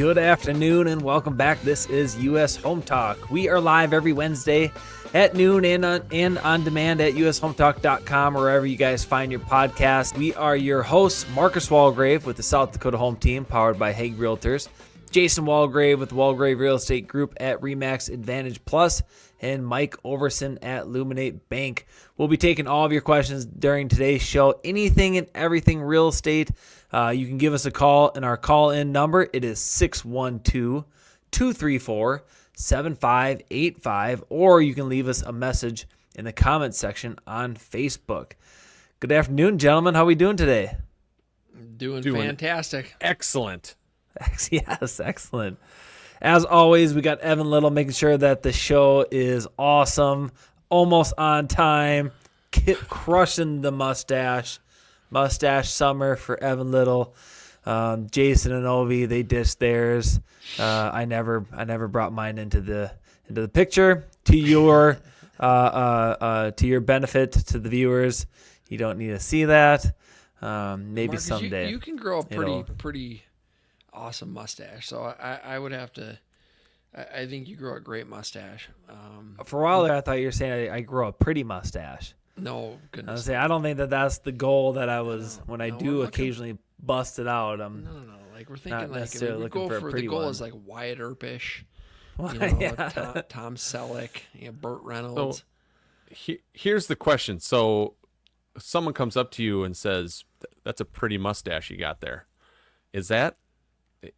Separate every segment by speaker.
Speaker 1: Good afternoon and welcome back. This is US Home Talk. We are live every Wednesday at noon and on demand at ushometalk.com, wherever you guys find your podcast. We are your hosts, Marcus Walgrave with the South Dakota Home Team, powered by Hague Realtors, Jason Walgrave with Walgrave Real Estate Group at RE/MAX Advantage Plus, and Mike Overson at Luminate Bank. We'll be taking all of your questions during today's show. Anything and everything real estate. You can give us a call, and our call-in number, it is 612-234-7585, or you can leave us a message in the comments section on Facebook. Good afternoon, gentlemen. How are we doing today?
Speaker 2: Doing fantastic.
Speaker 3: Excellent.
Speaker 1: Yes, excellent. As always, we got Evan Little making sure that the show is awesome, almost on time, crushing the mustache summer for Evan Little. Jason and Ovi, they dished theirs. I never brought mine into the picture. To your benefit, to the viewers, you don't need to see that. Maybe
Speaker 2: Marcus,
Speaker 1: someday
Speaker 2: you can grow a pretty awesome mustache. So I would have to. I think you grow a great mustache.
Speaker 1: For a while there, I thought you were saying I grow a pretty mustache.
Speaker 2: No, goodness.
Speaker 1: I don't think that's the goal that I was when I do occasionally bust it out.
Speaker 2: No. Like we're thinking,
Speaker 1: not
Speaker 2: like
Speaker 1: necessarily
Speaker 2: we go
Speaker 1: looking for a pretty
Speaker 2: the goal
Speaker 1: one.
Speaker 2: is like Wyatt Earpish,
Speaker 1: Yeah.
Speaker 2: Tom Selleck, Burt Reynolds.
Speaker 3: So here's the question. So someone comes up to you and says, "That's a pretty mustache you got there." Is that?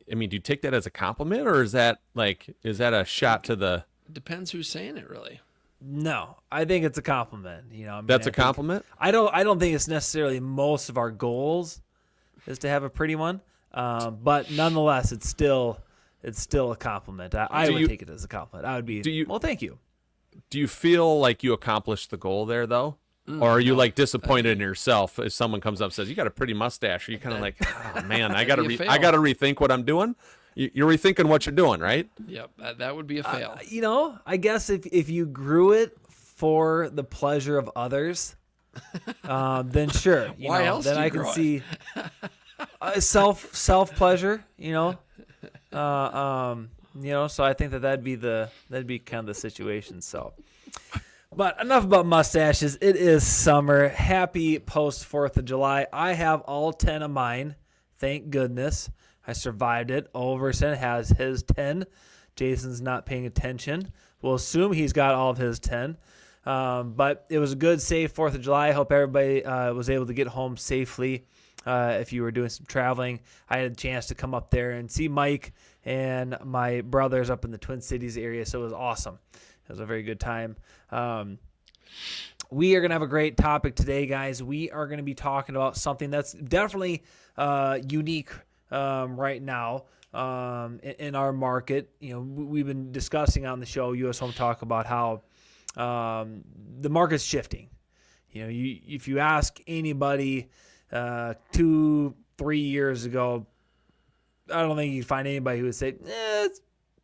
Speaker 3: I mean, do you take that as a compliment, or is that a shot to the?
Speaker 2: Depends who's saying it, really.
Speaker 1: No, I think it's a compliment.
Speaker 3: That's a compliment.
Speaker 1: I don't think it's necessarily most of our goals is to have a pretty one, but nonetheless, it's still a compliment. I would take it as a compliment. I would be. Well, thank you.
Speaker 3: Do you feel like you accomplished the goal there, though? Or are you disappointed in yourself if someone comes up and says, "You got a pretty mustache"? Are you kind of like, "Oh man, I got to rethink what I'm doing"? You're rethinking what you're doing, right?
Speaker 2: Yep, that would be a fail.
Speaker 1: I guess if you grew it for the pleasure of others, then sure.
Speaker 2: Why else?
Speaker 1: Then
Speaker 2: do you
Speaker 1: I can
Speaker 2: grow
Speaker 1: see self pleasure. So I think that'd be kind of the situation. So. But enough about mustaches. It is summer. Happy post 4th of July. I have all 10 of mine. Thank goodness. I survived it. Overson has his 10. Jason's not paying attention. We'll assume he's got all of his 10. But it was a good, safe 4th of July. I hope everybody was able to get home safely. If you were doing some traveling, I had a chance to come up there and see Mike and my brothers up in the Twin Cities area, so it was awesome. It was a very good time. We are going to have a great topic today, guys. We are going to be talking about something that's definitely unique right now in our market. We've been discussing on the show, US Home Talk, about how the market's shifting. If you ask anybody 2-3 years ago, I don't think you'd find anybody who would say,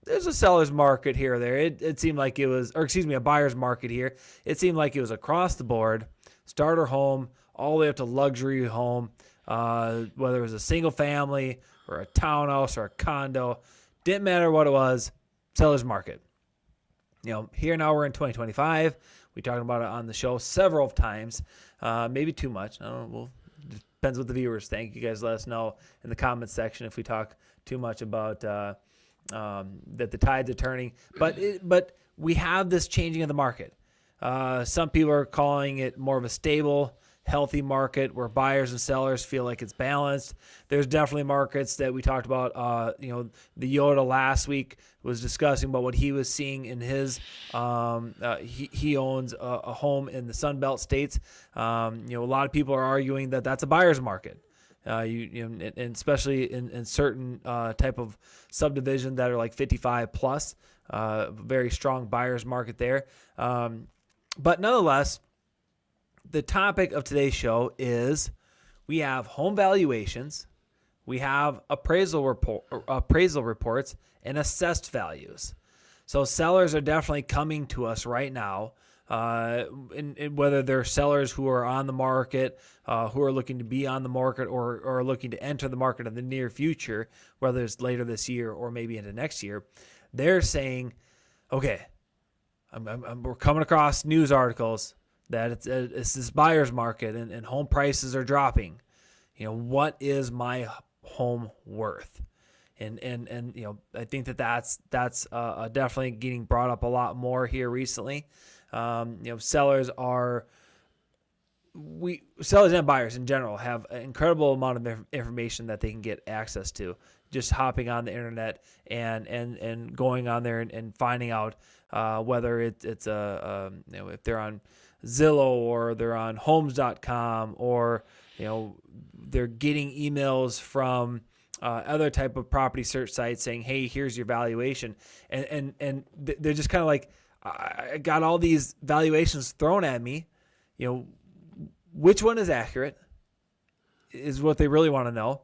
Speaker 1: there's a seller's market here or there. It seemed like it was, a buyer's market here. It seemed like it was across the board, starter home, all the way up to luxury home, whether it was a single family or a townhouse or a condo. Didn't matter what it was, seller's market. Here now we're in 2025. We talked about it on the show several times, maybe too much. I don't know. Depends what the viewers think. You guys let us know in the comments section if we talk too much about that the tides are turning. But we have this changing of the market. Some people are calling it more of a stable, healthy market where buyers and sellers feel like it's balanced. There's definitely markets that we talked about. The Yoda last week was discussing about what he was seeing in his. He owns a home in the Sun Belt states. A lot of people are arguing that that's a buyer's market. And especially in certain type of subdivision that are like 55 plus, very strong buyer's market there. But nonetheless, the topic of today's show is we have home valuations, we have appraisal reports, and assessed values. So sellers are definitely coming to us right now and whether they're sellers who are on the market, who are looking to be on the market or looking to enter the market in the near future, whether it's later this year or maybe into next year, they're saying, okay, we're coming across news articles that it's this buyer's market and home prices are dropping. What is my home worth? And I think that's definitely getting brought up a lot more here recently. Sellers and buyers in general have an incredible amount of information that they can get access to just hopping on the internet and going on there and finding out whether it's if they're on Zillow or they're on homes.com or they're getting emails from other type of property search sites saying, hey, here's your valuation. And they're just kind of like, I got all these valuations thrown at me. Which one is accurate is what they really want to know.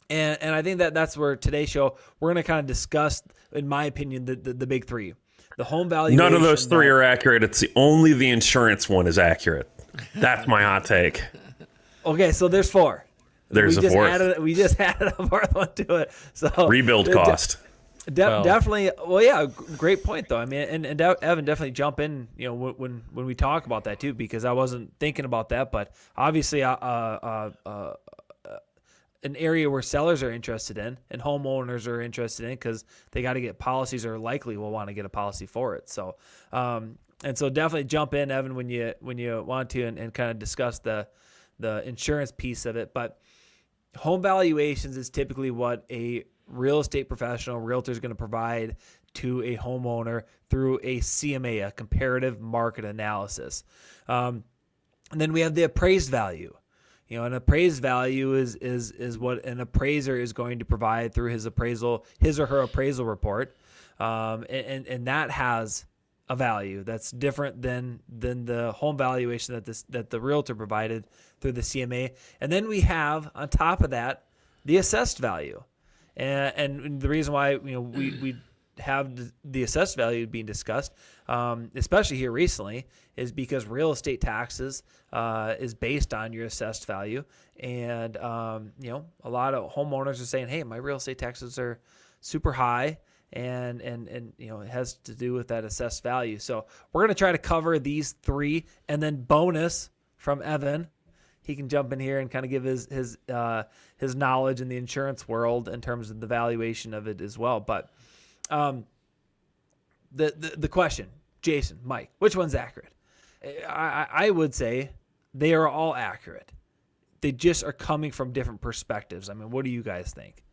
Speaker 1: And I think that's where today's show, we're going to kind of discuss, in my opinion, the big three. The home valuation.
Speaker 4: None of those three are accurate. It's only the insurance one is accurate. That's my hot take.
Speaker 1: Okay, so there's four.
Speaker 4: There's a fourth.
Speaker 1: We just added a fourth one to it. So
Speaker 4: rebuild cost.
Speaker 1: Definitely. Well, yeah, great point though. I mean, and Evan, definitely jump in. When we talk about that too, because I wasn't thinking about that, but obviously, an area where sellers are interested in and homeowners are interested in because they got to get policies or likely will want to get a policy for it. So, and so definitely jump in, Evan, when you want to and kind of discuss the insurance piece of it. But home valuations is typically what a real estate professional, realtor, is going to provide to a homeowner through a CMA, a comparative market analysis. And then we have the appraised value. An appraised value is what an appraiser is going to provide through his or her appraisal report, and that has a value that's different than the home valuation that the realtor provided through the CMA. And then we have on top of that the assessed value, and the reason why we have the assessed value being discussed, especially here recently, is because real estate taxes is based on your assessed value, and a lot of homeowners are saying, "Hey, my real estate taxes are super high," and it has to do with that assessed value. So we're going to try to cover these three, and then bonus from Evan. He can jump in here and kind of give his knowledge in the insurance world in terms of the valuation of it as well, but. The question, Jason, Mike, which one's accurate? I would say they are all accurate. They just are coming from different perspectives. I mean, what do you guys think?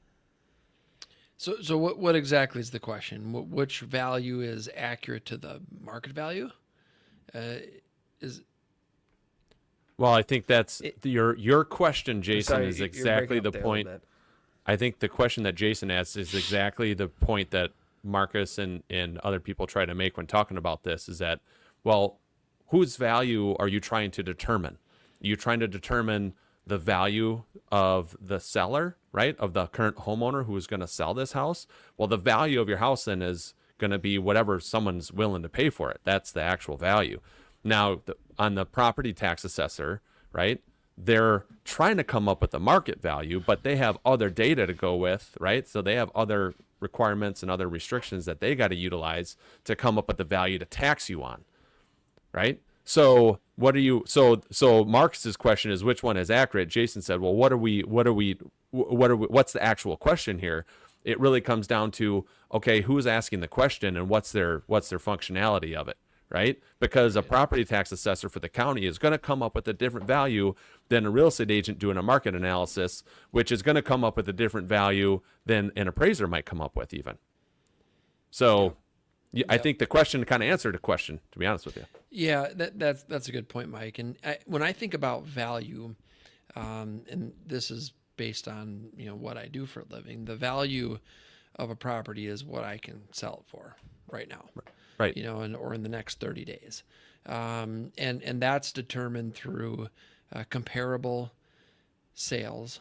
Speaker 2: So what exactly is the question? Which value is accurate to the market value?
Speaker 3: Well, I think that's your question, Jason,
Speaker 1: sorry,
Speaker 3: is
Speaker 1: you're
Speaker 3: exactly
Speaker 1: breaking
Speaker 3: the
Speaker 1: up there a
Speaker 3: point.
Speaker 1: little bit.
Speaker 3: I think the question that Jason asked is exactly the point that Marcus and other people try to make when talking about this, is that, well, whose value are you trying to determine? Are you trying to determine the value of the seller, right, of the current homeowner who is going to sell this house? Well, the value of your house then is going to be whatever someone's willing to pay for it. That's the actual value. Now, on the property tax assessor, right, they're trying to come up with the market value, but they have other data to go with, right? So they have other requirements and other restrictions that they got to utilize to come up with the value to tax you on, right? So so Marcus's question is, which one is accurate? Jason said, well, what's the actual question here? It really comes down to, okay, who's asking the question and what's their functionality of it, right? Because a property tax assessor for the county is going to come up with a different value than a real estate agent doing a market analysis, which is going to come up with a different value than an appraiser might come up with even. So I think the question kind of answered the question, to be honest with you.
Speaker 2: Yeah, that's a good point, Mike. And when I think about value, and this is based on what I do for a living, the value of a property is what I can sell it for right now.
Speaker 3: Right.
Speaker 2: Or in the next 30 days. And that's determined through comparable sales,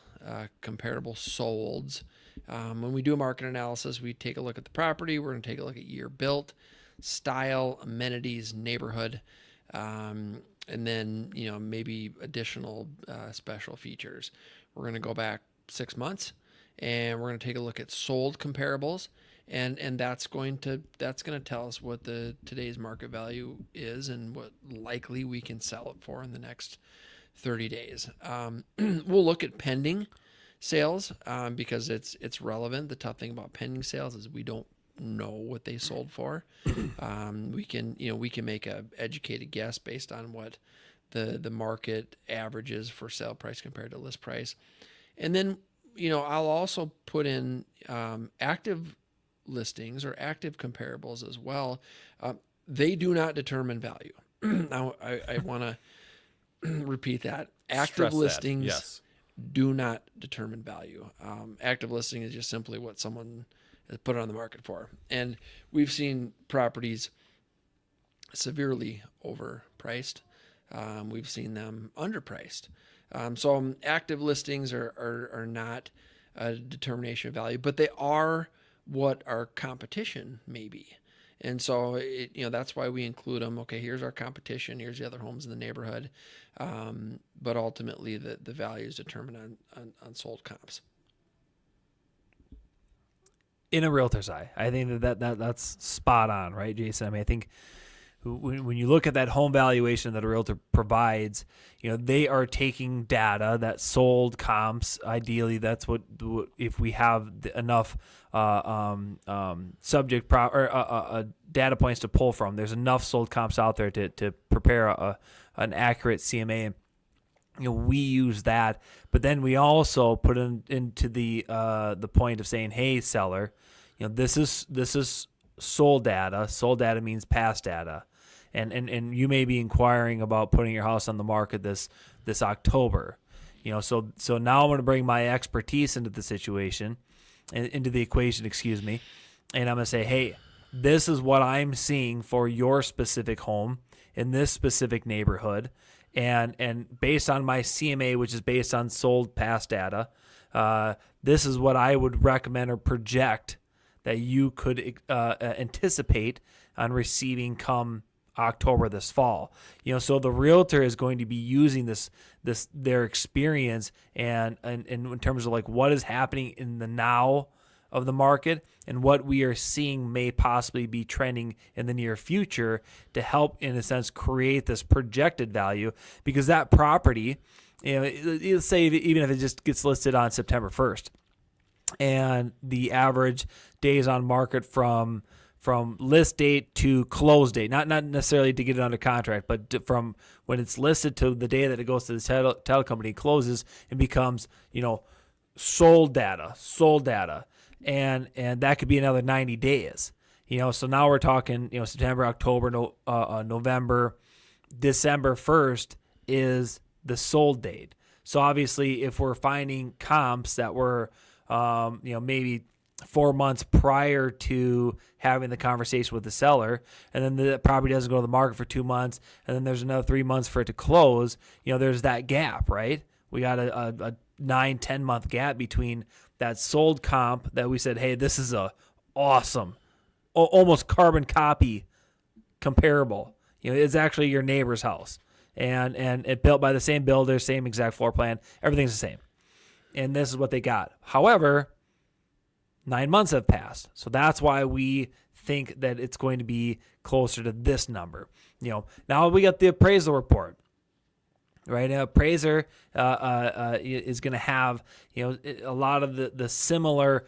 Speaker 2: comparable solds. When we do a market analysis, we take a look at the property. We're going to take a look at year built, style, amenities, neighborhood, and then maybe additional special features. We're going to go back 6 months, and we're going to take a look at sold comparables, and that's going to tell us what the today's market value is and what likely we can sell it for in the next 30 days. We'll look at pending sales because it's relevant. The tough thing about pending sales is we don't know what they sold for. We can make a educated guess based on what the market averages for sale price compared to list price. And then I'll also put in active listings or active comparables as well. They do not determine value. Now I want to repeat that. Active
Speaker 3: Stress that,
Speaker 2: listings
Speaker 3: yes.
Speaker 2: do not determine value. Active listing is just simply what someone has put it on the market for. And we've seen properties severely overpriced. We've seen them underpriced. So active listings are not a determination of value, but they are what our competition may be. And so, that's why we include them. Okay, here's our competition. Here's the other homes in the neighborhood. But ultimately, the value is determined on sold comps.
Speaker 1: In a realtor's eye, I think that's spot on, right, Jason? I mean, I think when you look at that home valuation that a realtor provides, they are taking data that sold comps. Ideally, that's what if we have enough data points to pull from. There's enough sold comps out there to prepare an accurate CMA. We use that, but then we also put into the point of saying, hey, seller, this is sold data. Sold data means past data. And you may be inquiring about putting your house on the market this October. So now I'm going to bring my expertise into the situation, into the equation, excuse me. And I'm going to say, hey, this is what I'm seeing for your specific home in this specific neighborhood. And based on my CMA, which is based on sold past data, this is what I would recommend or project that you could anticipate on receiving come October this fall. So the realtor is going to be using their experience and in terms of like what is happening in the now of the market and what we are seeing may possibly be trending in the near future to help, in a sense, create this projected value, because that property, let's say even if it just gets listed on September 1st and the average days on market from list date to close date, not necessarily to get it under contract, but from when it's listed to the day that it goes to the title company, closes and becomes, sold data. And that could be another 90 days, so now we're talking, September, October, November, December 1st is the sold date. So obviously if we're finding comps that were, maybe 4 months prior to having the conversation with the seller, and then the property doesn't go to the market for 2 months, and then there's another 3 months for it to close, there's that gap, right? We got a 9-10 month gap between that sold comp that we said, hey, this is a awesome, almost carbon copy comparable. It's actually your neighbor's house, and it built by the same builder, same exact floor plan, everything's the same. And this is what they got. However, 9 months have passed. So that's why we think that it's going to be closer to this number. Now we got the appraisal report, right? An appraiser is going to have, a lot of the similar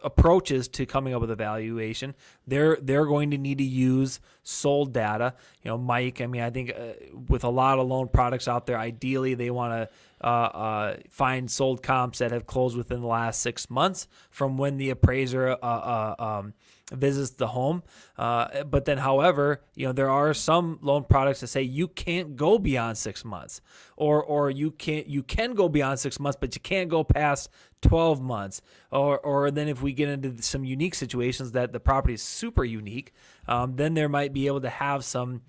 Speaker 1: approaches to coming up with a valuation. They're going to need to use sold data. Mike, I think with a lot of loan products out there, ideally they want to find sold comps that have closed within the last 6 months from when the appraiser visits the home. But then, however, there are some loan products that say you can't go beyond 6 months, or you can go beyond 6 months, but you can't go past 12 months. Or then if we get into some unique situations that the property is super unique, then there might be able to have some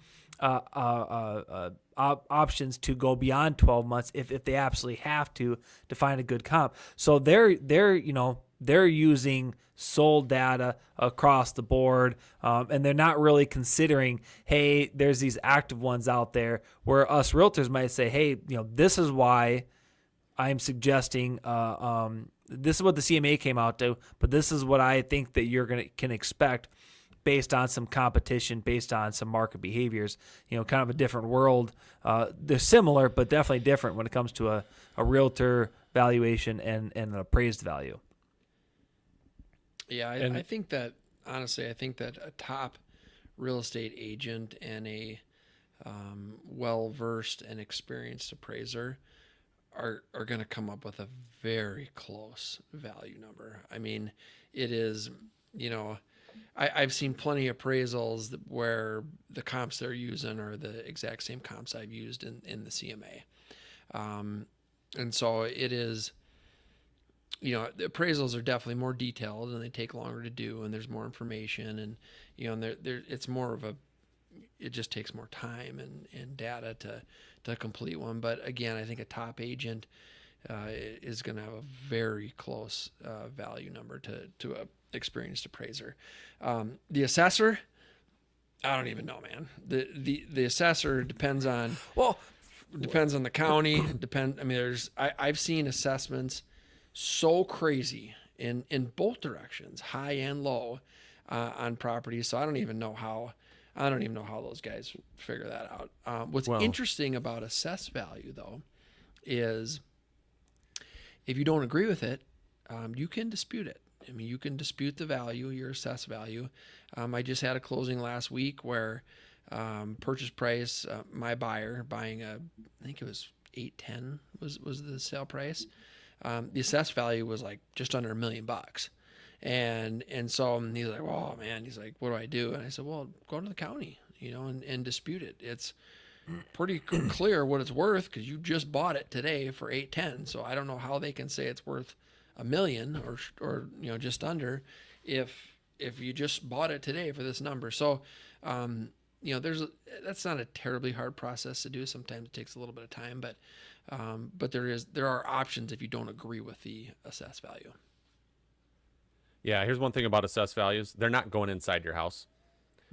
Speaker 1: options to go beyond 12 months if they absolutely have to find a good comp. So they're they're using sold data across the board, and they're not really considering, hey, there's these active ones out there, where us realtors might say, hey, this is why I'm suggesting, this is what the CMA came out to, but this is what I think that can expect based on some competition, based on some market behaviors. Kind of a different world. They're similar, but definitely different when it comes to a realtor valuation and an appraised value.
Speaker 2: Yeah, I think that, honestly, I think that a top real estate agent and a well-versed and experienced appraiser are going to come up with a very close value number. I mean, it is, I've seen plenty of appraisals where the comps they're using are the exact same comps I've used in the CMA. And so it is, the appraisals are definitely more detailed and they take longer to do, and there's more information, and, and it's more of it just takes more time and data to complete one. But again, I think a top agent is going to have a very close value number to a experienced appraiser. The assessor, I don't even know, man. The assessor depends on the county. I mean, I've seen assessments so crazy in both directions, high and low, on properties. So I don't even know how those guys figure that out. What's interesting about assessed value, though, is if you don't agree with it, you can dispute it. I mean, you can dispute the value, your assessed value. I just had a closing last week where purchase price, my buyer buying I think it was $810 was the sale price. The assessed value was like just under $1 million. And so he's like, "Oh man," he's like, "What do I do?" And I said, "Well, go to the county, and dispute it. It's pretty clear what it's worth because you just bought it today for $810. So I don't know how they can say it's worth $1 million or just under if you just bought it today for this number." So that's not a terribly hard process to do. Sometimes it takes a little bit of time, but there are options if you don't agree with the assessed value.
Speaker 3: Yeah, here's one thing about assessed values. They're not going inside your house.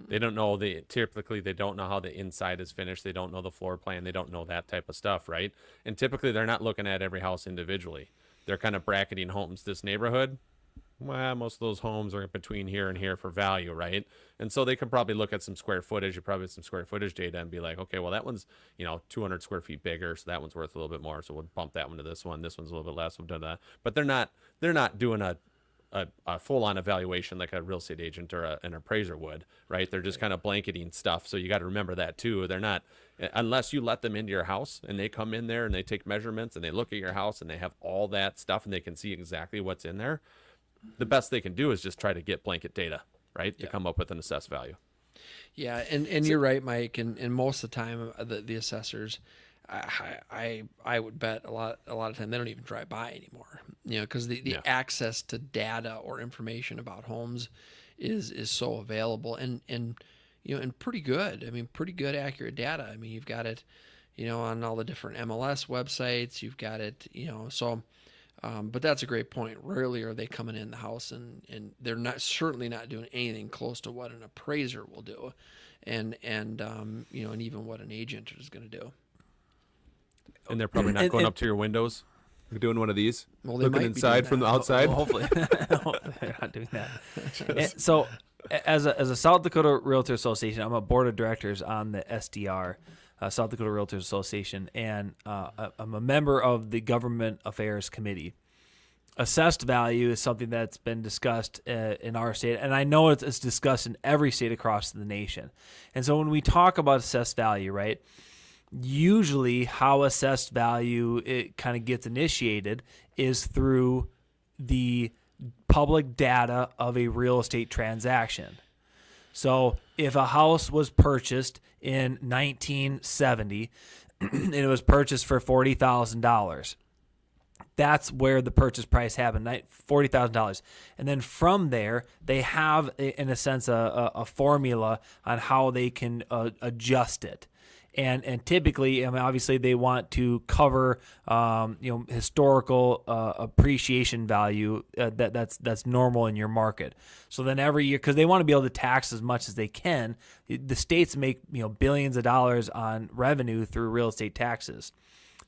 Speaker 3: They don't know typically they don't know how the inside is finished. They don't know the floor plan. They don't know that type of stuff, right? And typically they're not looking at every house individually. They're kind of bracketing homes. This neighborhood, well, most of those homes are between here and here for value, right? And so they could probably look at some square footage. You probably have some square footage data and be like, okay, well, that one's 200 square feet bigger, so that one's worth a little bit more. So we'll bump that one to this one. This one's a little bit less. We've done that, but they're not doing a full-on evaluation like a real estate agent or an appraiser would, right? They're just kind of blanketing stuff. So you got to remember that too. They're not, unless you let them into your house and they come in there and they take measurements and they look at your house and they have all that stuff and they can see exactly what's in there. The best they can do is just try to get blanket data, right? To come up with an assessed value. Yeah.
Speaker 2: And so, you're right, Mike. And most of the time the assessors, I would bet a lot of time they don't even drive by anymore, because the access to data or information about homes is so available and pretty good. I mean, pretty good accurate data. I mean, you've got it, on all the different MLS websites. You've got it, so. But that's a great point. Rarely are they coming in the house and they're certainly not doing anything close to what an appraiser will do, and even what an agent is going to do.
Speaker 3: And they're probably not going up to your windows, doing one of these,
Speaker 2: well,
Speaker 3: looking inside from the outside.
Speaker 1: Hopefully they're not doing that. And so, as a South Dakota Realtor Association, I'm a board of directors on the SDR, South Dakota Realtors Association, and I'm a member of the Government Affairs Committee. Assessed value is something that's been discussed in our state, and I know it's discussed in every state across the nation. And so when we talk about assessed value, right, usually how assessed value it kind of gets initiated is through the public data of a real estate transaction. So if a house was purchased in 1970 and it was purchased for $40,000, That's where the purchase price happened, $40,000. And then from there, they have, in a sense, a formula on how they can adjust it. And typically, I mean, obviously, they want to cover, historical appreciation value that's normal in your market. So then every year, because they want to be able to tax as much as they can, the states make billions of dollars on revenue through real estate taxes.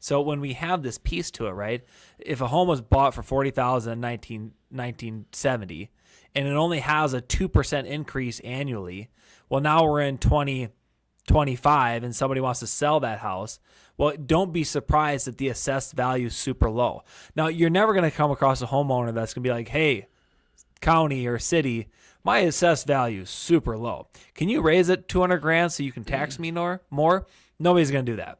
Speaker 1: So when we have this piece to it, right? If a home was bought for $40,000 in 1970, and it only has a 2% increase annually, well, now we're in 2025, and somebody wants to sell that house. Well, don't be surprised that the assessed value is super low. Now, you're never going to come across a homeowner that's going to be like, "Hey, county or city, my assessed value is super low. Can you raise it 200 grand so you can tax me more?" Nobody's going to do that.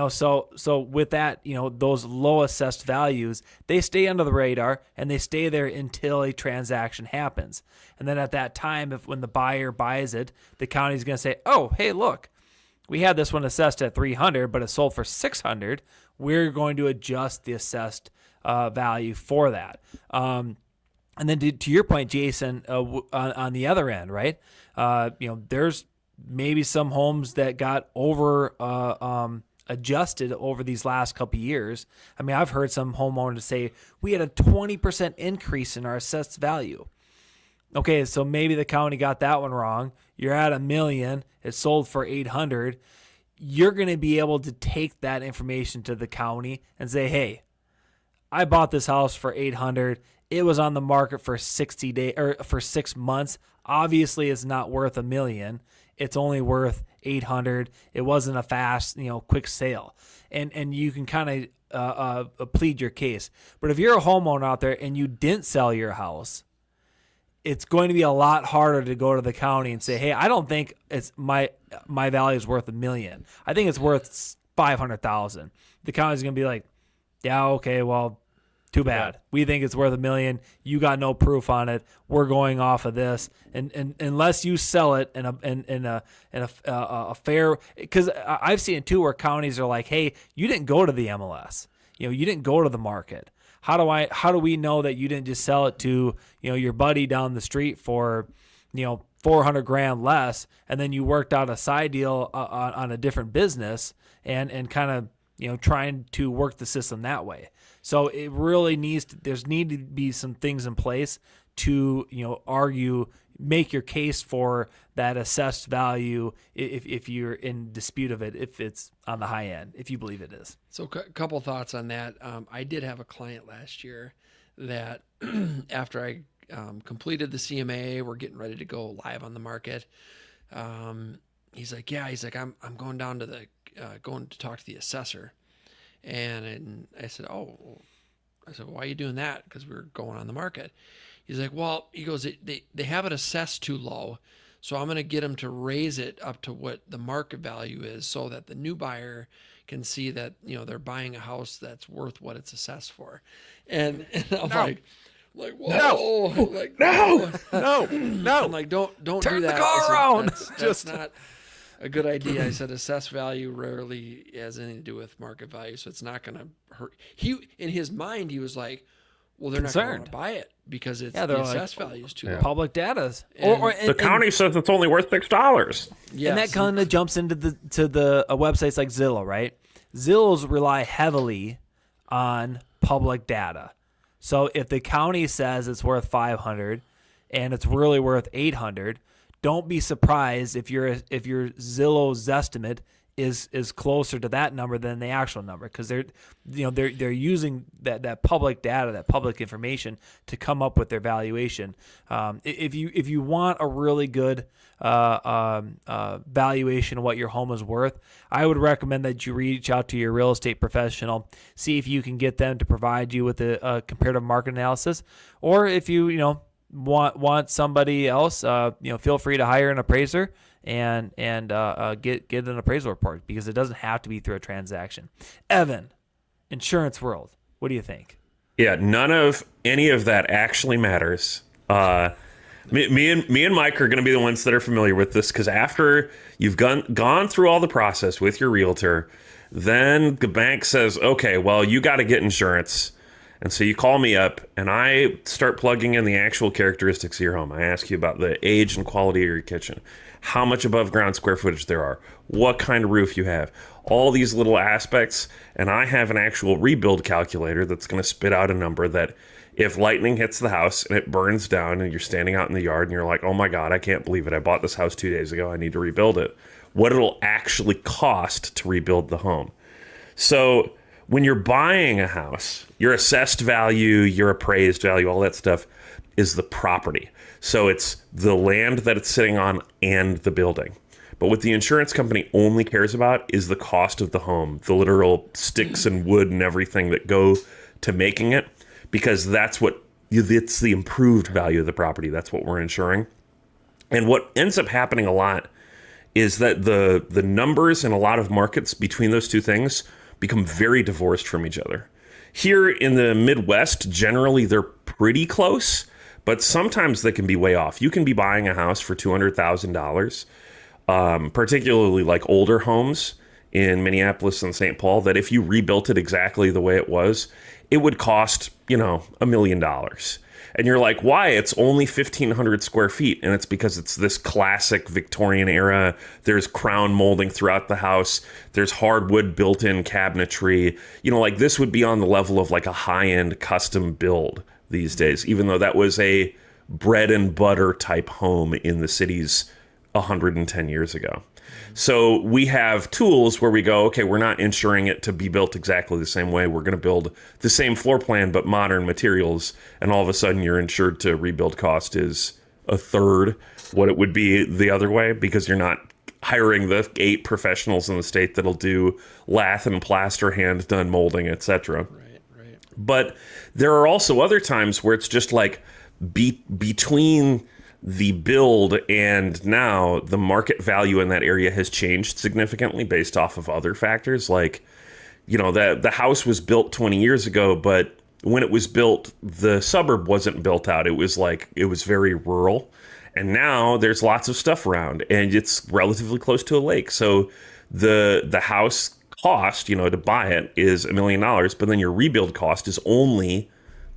Speaker 1: So with that, those low assessed values, they stay under the radar and they stay there until a transaction happens. And then at that time, when the buyer buys it, the county's going to say, "Oh, hey, look, we had this one assessed at 300, but it sold for 600. We're going to adjust the assessed value for that." And then to your point, Jason, on the other end, right? There's maybe some homes that got adjusted over these last couple of years. I mean, I've heard some homeowners say we had a 20% increase in our assessed value. Okay, so maybe the county got that one wrong. You're at $1 million. It sold for 800. You're going to be able to take that information to the county and say, "Hey, I bought this house for 800. It was on the market for 60 days or for 6 months. Obviously, it's not worth $1 million. It's only worth 800. It wasn't a fast, quick sale." And you can kind of plead your case. But if you're a homeowner out there and you didn't sell your house, it's going to be a lot harder to go to the county and say, "Hey, I don't think it's my value is worth $1 million. I think it's worth 500,000." The county's going to be like, "Yeah, okay, well, too bad. We think it's worth $1 million. You got no proof on it. We're going off of this, and unless you sell it in a fair." Because I've seen it too, where counties are like, "Hey, you didn't go to the MLS. You didn't go to the market. How do we know that you didn't just sell it to your buddy down the street for 400 grand less, and then you worked out a side deal on a different business and kind of trying to work the system that way?" So it really need to be some things in place to make your case for that assessed value if you're in dispute of it, if it's on the high end, if you believe it is.
Speaker 2: So a couple thoughts on that. I did have a client last year that after I completed the CMA, we're getting ready to go live on the market. He's like, I'm going down to going to talk to the assessor. And I said, why are you doing that? Because we're going on the market. He's like, well, he goes, they have it assessed too low. So I'm going to get them to raise it up to what the market value is so that the new buyer can see that, they're buying a house that's worth what it's assessed for. And I'm like, whoa, no. I'm like, don't
Speaker 1: Turn
Speaker 2: do that.
Speaker 1: the car around.
Speaker 2: That's not a good idea. I said assessed value rarely has anything to do with market value, so it's not going to hurt. In his mind, he was like, well, they're
Speaker 1: concerned.
Speaker 2: Not going to want to buy it because the assessed value is too low.
Speaker 1: Public data's.
Speaker 4: The county says it's only worth $6.
Speaker 2: Yes.
Speaker 1: And that kind of jumps into the websites like Zillow, right? Zillows rely heavily on public data. So if the county says it's worth 500 and it's really worth 800, don't be surprised if your Zillow's estimate is closer to that number than the actual number, because they're using that public data, that public information to come up with their valuation. If you want a really good valuation of what your home is worth, I would recommend that you reach out to your real estate professional, see if you can get them to provide you with a comparative market analysis, or if you want somebody else, feel free to hire an appraiser and get an appraisal report, because it doesn't have to be through a transaction. Evan, insurance world, what do you think?
Speaker 4: Yeah, none of any of that actually matters. Me and Mike are going to be the ones that are familiar with this, because after you've gone through all the process with your realtor, then the bank says, okay, well, you got to get insurance. And so you call me up and I start plugging in the actual characteristics of your home. I ask you about the age and quality of your kitchen, how much above ground square footage there are, what kind of roof you have, all these little aspects. And I have an actual rebuild calculator that's going to spit out a number that if lightning hits the house and it burns down and you're standing out in the yard and you're like, oh my God, I can't believe it. I bought this house 2 days ago. I need to rebuild it. What it'll actually cost to rebuild the home. So when you're buying a house, your assessed value, your appraised value, all that stuff is the property. So it's the land that it's sitting on and the building. But what the insurance company only cares about is the cost of the home, the literal sticks and wood and everything that go to making it, because it's the improved value of the property. That's what we're insuring. And what ends up happening a lot is that the numbers in a lot of markets between those two things become very divorced from each other. Here in the Midwest, generally they're pretty close, but sometimes they can be way off. You can be buying a house for $200,000, particularly like older homes in Minneapolis and St. Paul, that if you rebuilt it exactly the way it was, it would cost, $1 million. And you're like, why? It's only 1,500 square feet. And it's because it's this classic Victorian era. There's crown molding throughout the house. There's hardwood built-in cabinetry. Like this would be on the level of like a high-end custom build these days, even though that was a bread and butter type home in the cities 110 years ago. So we have tools where we go, okay, we're not insuring it to be built exactly the same way. We're going to build the same floor plan, but modern materials. And all of a sudden your insured to rebuild cost is a third what it would be the other way, because you're not hiring the 8 professionals in the state that'll do lath and plaster, hand done molding, etc.
Speaker 2: Right.
Speaker 4: But there are also other times where it's just like between the build and now the market value in that area has changed significantly based off of other factors. Like, the house was built 20 years ago, but when it was built, the suburb wasn't built out. It was very rural. And now there's lots of stuff around and it's relatively close to a lake. So the house cost, to buy it is $1 million, but then your rebuild cost is only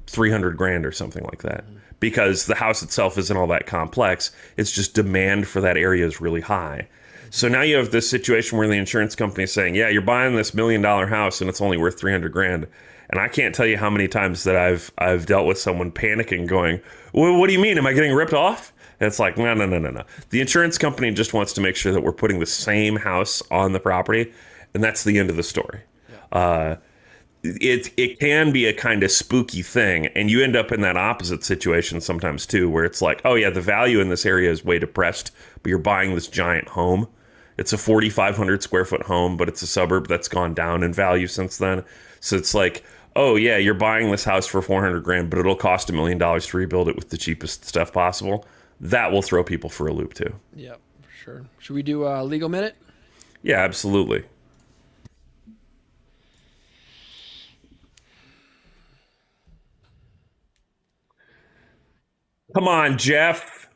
Speaker 4: $300,000 or something like that. Because the house itself isn't all that complex. It's just demand for that area is really high. So now you have this situation where the insurance company is saying, yeah, you're buying this $1 million house and it's only worth $300,000. And I can't tell you how many times that I've dealt with someone panicking going, well, what do you mean? Am I getting ripped off? And it's like, no. The insurance company just wants to make sure that we're putting the same house on the property. And that's the end of the story. Yeah. It can be a kind of spooky thing, and you end up in that opposite situation sometimes too, where it's like, oh yeah, the value in this area is way depressed, but you're buying this giant home. It's a 4,500 square foot home, but it's a suburb that's gone down in value since then. So it's like, oh yeah, you're buying this house for $400,000, but it'll cost $1 million to rebuild it with the cheapest stuff possible. That will throw people for a loop too.
Speaker 2: Yep, for sure. Should we do a legal minute?
Speaker 4: Yeah, absolutely. Come on, Jeff.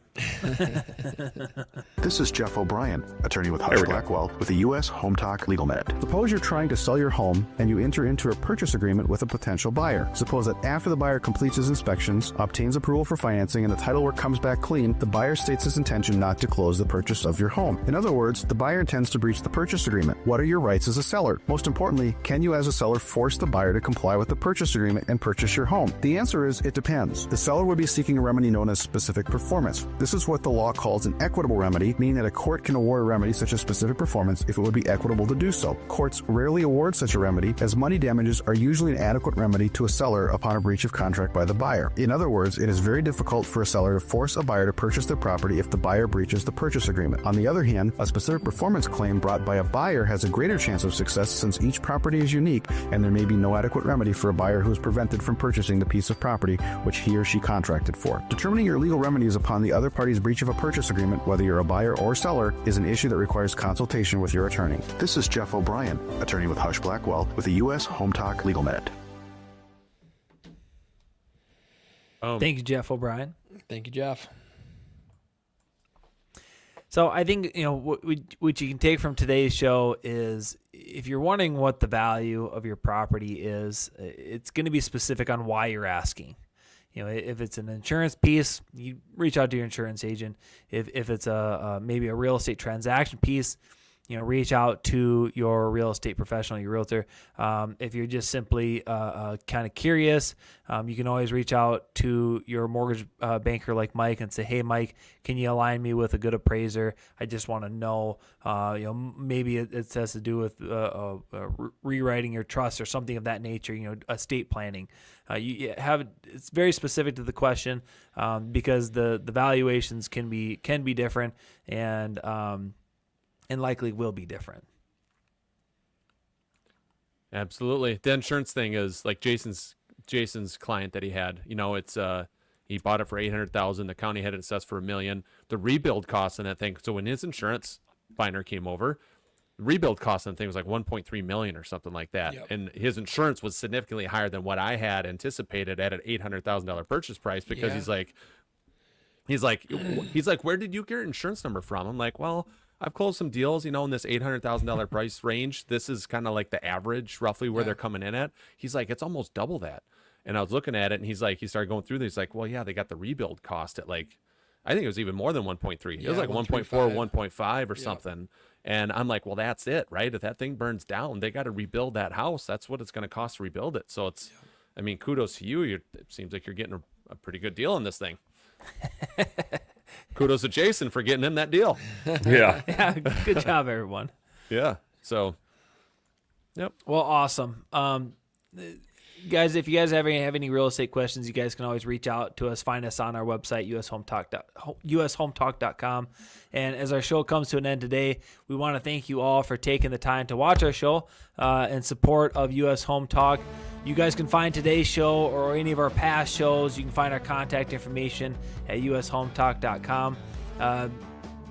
Speaker 5: This is Jeff O'Brien, attorney with Hush Blackwell with the U.S. Home Talk Legal Minute. Suppose you're trying to sell your home and you enter into a purchase agreement with a potential buyer. Suppose that after the buyer completes his inspections, obtains approval for financing, and the title work comes back clean, the buyer states his intention not to close the purchase of your home. In other words, the buyer intends to breach the purchase agreement. What are your rights as a seller? Most importantly, can you as a seller force the buyer to comply with the purchase agreement and purchase your home? The answer is it depends. The seller would be seeking a remedy known as specific performance. This is what the law calls an equitable remedy, meaning that a court can award a remedy such as specific performance if it would be equitable to do so. Courts rarely award such a remedy, as money damages are usually an adequate remedy to a seller upon a breach of contract by the buyer. In other words, it is very difficult for a seller to force a buyer to purchase their property if the buyer breaches the purchase agreement. On the other hand, a specific performance claim brought by a buyer has a greater chance of success since each property is unique and there may be no adequate remedy for a buyer who is prevented from purchasing the piece of property which he or she contracted for. Determining your legal remedies upon the other party's breach of a purchase agreement, whether you're a buyer or seller, is an issue that requires consultation with your attorney. This is Jeff O'Brien, attorney with Hush Blackwell with the U.S. Home Talk Legal Minute.
Speaker 1: Thank you, Jeff O'Brien.
Speaker 2: Thank you, Jeff.
Speaker 1: So I think, what you can take from today's show is, if you're wondering what the value of your property is, it's going to be specific on why you're asking. If it's an insurance piece, you reach out to your insurance agent. If it's maybe a real estate transaction piece, reach out to your real estate professional, your realtor. If you're just simply kind of curious, you can always reach out to your mortgage banker like Mike and say, hey, Mike, can you align me with a good appraiser? I just want to know, maybe it has to do with rewriting your trust or something of that nature, estate planning. It's very specific to the question because the valuations can be different and likely will be different.
Speaker 3: Absolutely. The insurance thing is like Jason's client that he had. It's he bought it for $800,000. The county had it assessed for $1 million. The rebuild cost on that thing. So when his insurance binder came over, the rebuild cost on the thing was like $1.3 million or something like that. Yep. And his insurance was significantly higher than what I had anticipated at an $800,000 purchase price because he's like, where did you get your insurance number from? I'm like, well, I've closed some deals, in this $800,000 price range. This is kind of like the average, roughly where they're coming in at. He's like, it's almost double that. And I was looking at it, and he's like, he started going through this. He's like, well, yeah, they got the rebuild cost at like, I think it was even more than 1.3. It was like 1.4, 1.5 or something. And I'm like, well, that's it, right? If that thing burns down, they got to rebuild that house. That's what it's going to cost to rebuild it. So it's, I mean, kudos to you. It seems like you're getting a pretty good deal on this thing. Kudos to Jason for getting him that deal.
Speaker 4: Yeah.
Speaker 1: Yeah. Good job, everyone.
Speaker 3: Yeah. So, yep.
Speaker 1: Well, awesome. Guys, if you guys have any real estate questions, you guys can always reach out to us. Find us on our website, ushometalk.com. And as our show comes to an end today, we want to thank you all for taking the time to watch our show in support of US Home Talk. You guys can find today's show or any of our past shows. You can find our contact information at ushometalk.com.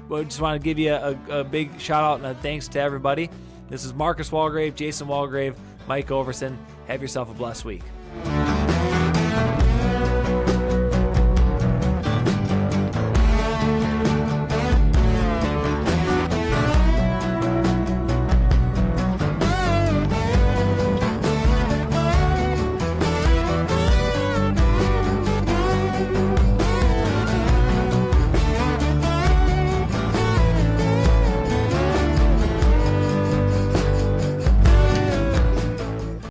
Speaker 1: We just want to give you a big shout out and a thanks to everybody. This is Marcus Walgrave, Jason Walgrave, Mike Overson. Have yourself a blessed week.